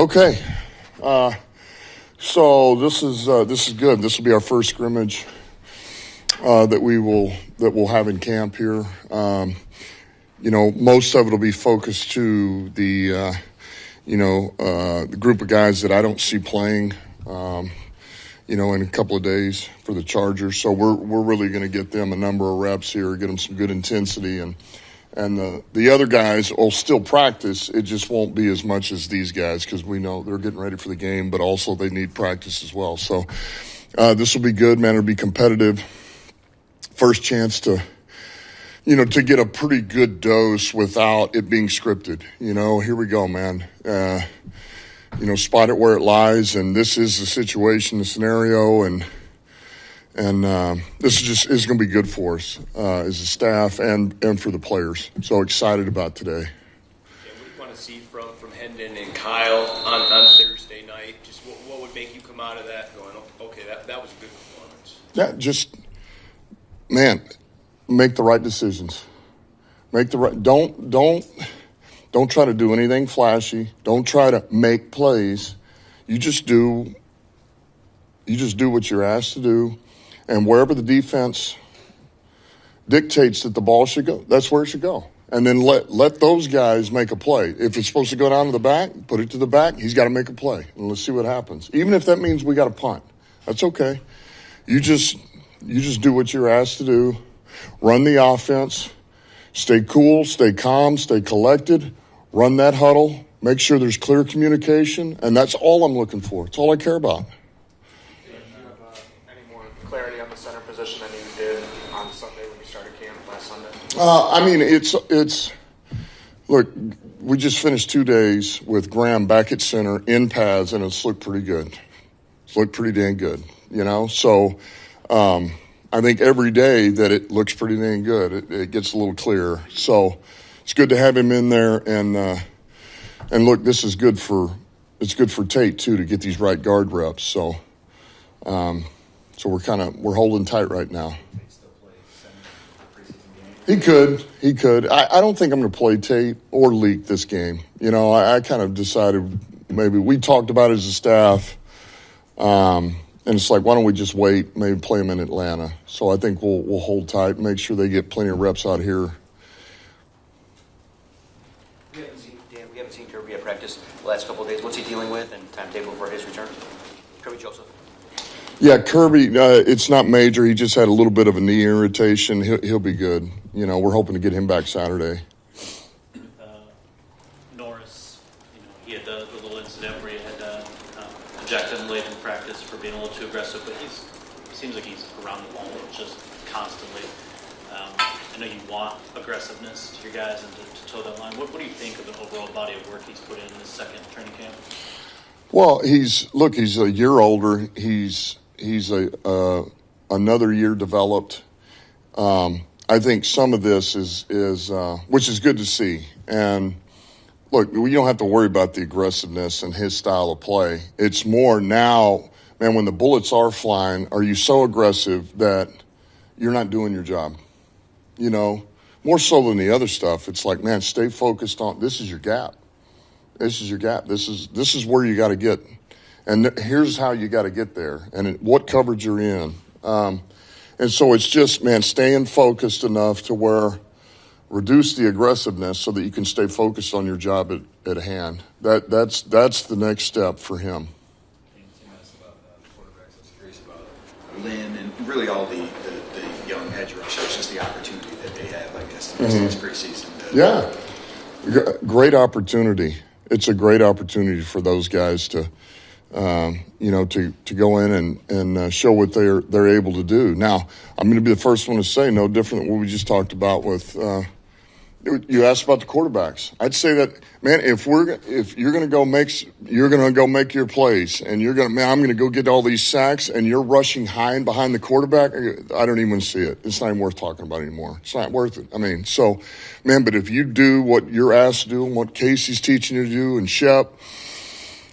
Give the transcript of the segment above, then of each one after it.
Okay. So this is good. This will be our first scrimmage that we'll have in camp here. Most of it will be focused to the group of guys that I don't see playing, in a couple of days for the Chargers. So we're really going to get them a number of reps here, get them some good intensity, and the other guys will still practice. It just won't be as much as these guys because we know they're getting ready for the game, but also they need practice as well. So this will be good, man. It'll be competitive. First chance to get a pretty good dose without it being scripted. Here we go, man. Spot it where it lies, and this is the situation, the scenario, and this is going to be good for us as a staff and for the players. So excited about today. Yeah, what do you want to see from Hendon and Kyle on Thursday night? Just what would make you come out of that going, okay, that was a good performance? Yeah, just, man, make the right decisions. Don't try to do anything flashy. Don't try to make plays. You just do what you're asked to do. And wherever the defense dictates that the ball should go, that's where it should go. And then let those guys make a play. If it's supposed to go down to the back, put it to the back. He's got to make a play. And let's see what happens. Even if that means we got to punt. That's okay. You just do what you're asked to do. Run the offense. Stay cool, stay calm, stay collected. Run that huddle. Make sure there's clear communication. And that's all I'm looking for. It's all I care about. Clarity on the center position than you did on Sunday when you started camp last Sunday? It's look, we just finished 2 days with Graham back at center in pads, and it's looked pretty good. It's looked pretty dang good, So I think every day that it looks pretty dang good, it gets a little clearer. So it's good to have him in there, and look, this is good for Tate too to get these right guard reps. So. So we're holding tight right now. He could. I don't think I'm going to play Tate or Leak this game. I kind of decided maybe we talked about it as a staff, and it's like, why don't we just wait, maybe play him in Atlanta? So I think we'll hold tight, make sure they get plenty of reps out here. We haven't seen Kirby at practice the last couple of days. What's he dealing with and timetable for his return? Kirby Joseph. Yeah, Kirby, it's not major. He just had a little bit of a knee irritation. He'll be good. We're hoping to get him back Saturday. Norris, he had the little incident where he had to eject him late in practice for being a little too aggressive, but it seems like he's around the ball just constantly. I know you want aggressiveness to your guys and to toe that line. What do you think of the overall body of work he's put in this second training camp? Well, he's a year older. He's another year developed. I think some of this is which is good to see. And look, we don't have to worry about the aggressiveness and his style of play. It's more now, man, when the bullets are flying, are you so aggressive that you're not doing your job? More so than the other stuff. It's like, man, stay focused on this is your gap. This is your gap. This is where you got to get. And here's how you got to get there and what coverage you're in. And so it's just, man, staying focused enough to where reduce the aggressiveness so that you can stay focused on your job at hand. That's the next step for him. Quarterbacks, I was curious about Lynn and really all the young edge rushers, just the opportunity that they have, I guess, this preseason. Yeah, great opportunity. It's a great opportunity for those guys to go in and show what they're able to do. Now, I'm going to be the first one to say, no different than what we just talked about with. You asked about the quarterbacks. I'd say that, man, if you're going to go make your plays, and I'm going to go get all these sacks, and you're rushing high and behind the quarterback, I don't even see it. It's not even worth talking about anymore. It's not worth it. But if you do what you're asked to do and what Casey's teaching you to do, and Shep,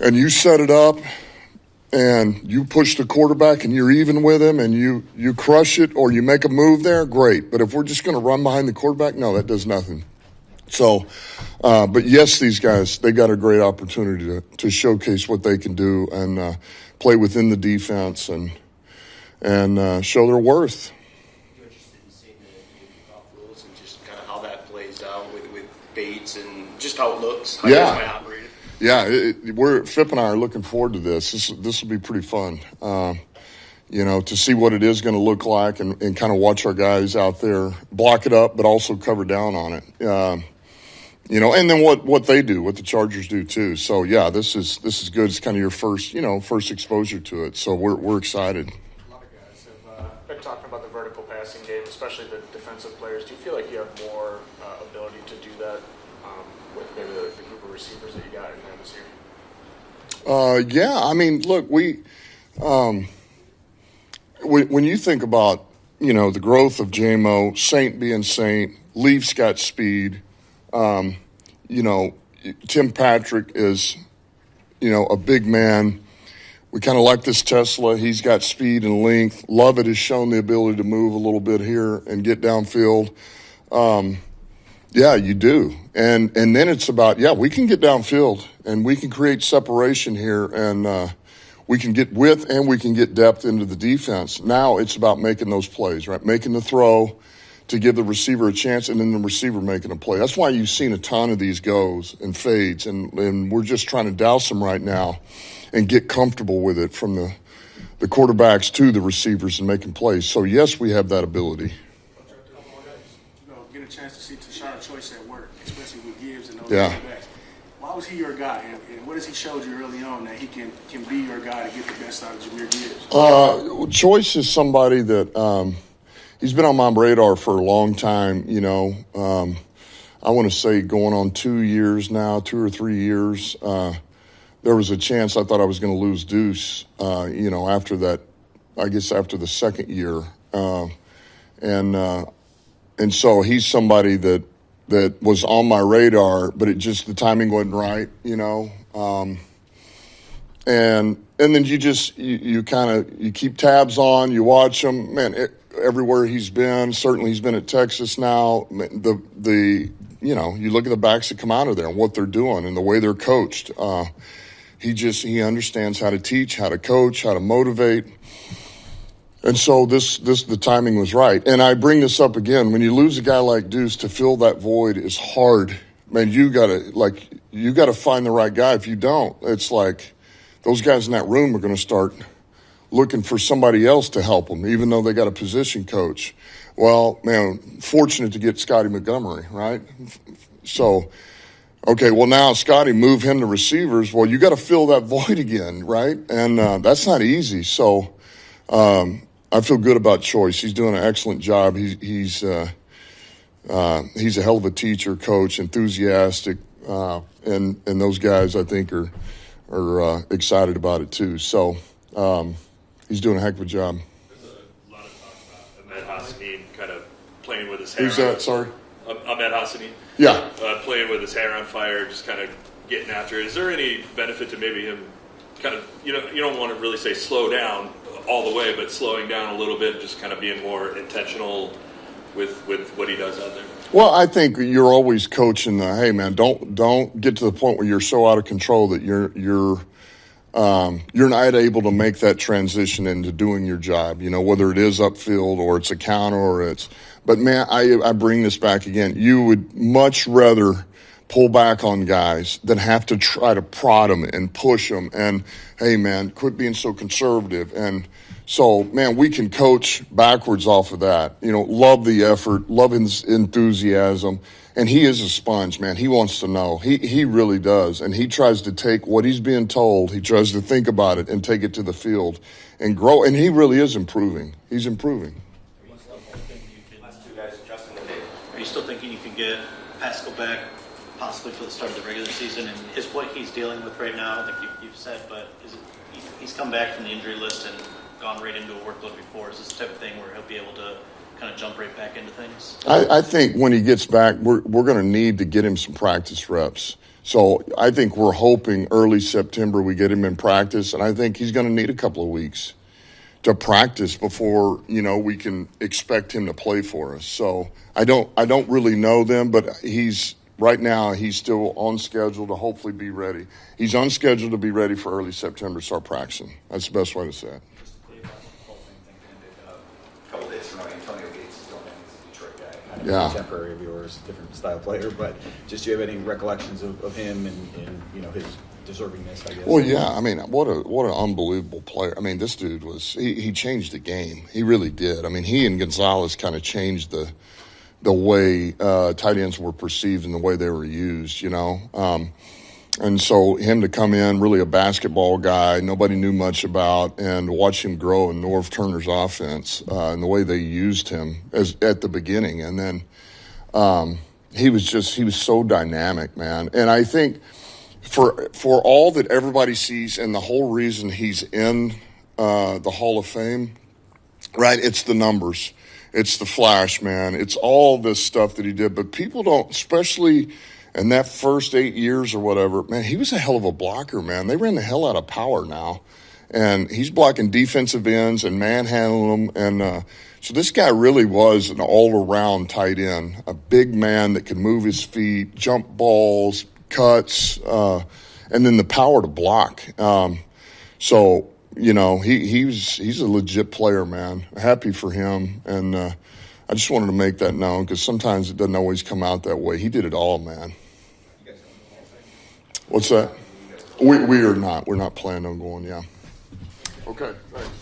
and you set it up, and you push the quarterback and you're even with him and you crush it or you make a move there, great. But if we're just going to run behind the quarterback, no, that does nothing. So, but yes, these guys, they got a great opportunity to showcase what they can do and play within the defense and show their worth. You're interested in seeing the new kickoff rules and just kind of how that plays out with baits and just how it looks, how you guys might operate it. Yeah, Phip and I are looking forward to this. This will be pretty fun. To see what it is going to look like and kind of watch our guys out there block it up, but also cover down on it. And then what they do, what the Chargers do too. So yeah, this is good. It's kind of your first exposure to it. So we're excited. A lot of guys have been talking about the vertical passing game, especially the defensive players. Do you feel like you have more ability to do that with maybe the group of receivers that you got in there this year? Yeah, I mean, look, when you think about, the growth of JMO, Saint being Saint, Leaf's got speed, Tim Patrick is, a big man. We kind of like this Tesla. He's got speed and length. Lovett has shown the ability to move a little bit here and get downfield. Yeah, you do. And then it's about, we can get downfield and we can create separation here and we can get width and we can get depth into the defense. Now it's about making those plays, right? Making the throw to give the receiver a chance and then the receiver making a play. That's why you've seen a ton of these goes and fades, and we're just trying to douse them right now and get comfortable with it from the quarterbacks to the receivers and making plays. So, yes, we have that ability. Get a chance to see Tashard Choice at work, especially with Gibbs and those Yeah. quarterbacks. Why was he your guy, and what has he showed you early on that he can be your guy to get the best out of Jahmyr Gibbs? Choice is somebody that he's been on my radar for a long time, I want to say going on 2 years now, 2 or 3 years. There was a chance I thought I was going to lose Deuce, after that, I guess after the second year. And so he's somebody that was on my radar, but the timing wasn't right, and then you keep tabs on, you watch him, man, everywhere he's been. Certainly he's been at Texas now. You look at the backs that come out of there and what they're doing and the way they're coached. He understands how to teach, how to coach, how to motivate. And so the timing was right. And I bring this up again. When you lose a guy like Deuce, to fill that void is hard. Man, you gotta find the right guy. If you don't, it's like those guys in that room are going to start looking for somebody else to help them, even though they got a position coach. Well, man, fortunate to get Scotty Montgomery, right? So, okay, well now Scotty, move him to receivers. Well, you got to fill that void again, right? And that's not easy. So, I feel good about Choice. He's doing an excellent job. He's a hell of a teacher, coach, enthusiastic, and those guys I think are excited about it too. So he's doing a heck of a job. There's a lot of talk about Ahmed Hassanin kind of playing with his hair. Who's that? Sorry. Ahmed Hassanin. Yeah. Playing with his hair on fire, just kind of getting after it. Is there any benefit to maybe him kind of, you don't want to really say slow down all the way, but slowing down a little bit, just kind of being more intentional with what he does out there? Well, I think you're always coaching hey man, don't get to the point where you're so out of control that you're not able to make that transition into doing your job, whether it is upfield or it's a counter but man, I bring this back again. You would much rather pull back on guys than have to try to prod them and push them and, hey, man, quit being so conservative. And so, man, we can coach backwards off of that. Love the effort, love his enthusiasm. And he is a sponge, man. He wants to know. He really does. And he tries to take what he's being told, he tries to think about it and take it to the field and grow. And he really is improving. He's improving. Are you still thinking you can get Pascal back possibly for the start of the regular season? And is what he's dealing with right now, I think you've said, but he's come back from the injury list and gone right into a workload before. Is this the type of thing where he'll be able to kind of jump right back into things? I think when he gets back, we're going to need to get him some practice reps. So I think we're hoping early September we get him in practice, and I think he's going to need a couple of weeks to practice before, we can expect him to play for us. So I don't really know them, but right now he's still on schedule to hopefully be ready. He's on schedule to be ready for early September to start practicing. That's the best way to say it. A couple days from now, Antonio Gates is going in. He's a Detroit guy. Kind of Yeah. contemporary of yours, different style player, but just do you have any recollections of him and his deservingness, I guess? Well, yeah. I mean, what an unbelievable player. I mean, this dude he changed the game. He really did. I mean, he and Gonzalez kind of changed the way tight ends were perceived and the way they were used, And so him to come in, really a basketball guy, nobody knew much about, and watch him grow in Norv Turner's offense and the way they used him at the beginning. And then he was so dynamic, man. And I think for all that everybody sees and the whole reason he's in the Hall of Fame, right, it's the numbers. It's the flash, man. It's all this stuff that he did. But people don't, especially in that first 8 years or whatever, man, he was a hell of a blocker, man. They ran the hell out of power now. And he's blocking defensive ends and manhandling them. And so this guy really was an all-around tight end, a big man that could move his feet, jump balls, cuts, and then the power to block. So, he's a legit player, man. Happy for him. And I just wanted to make that known because sometimes it doesn't always come out that way. He did it all, man. What's that? We are not. We're not planning on going, yeah. Okay, thanks.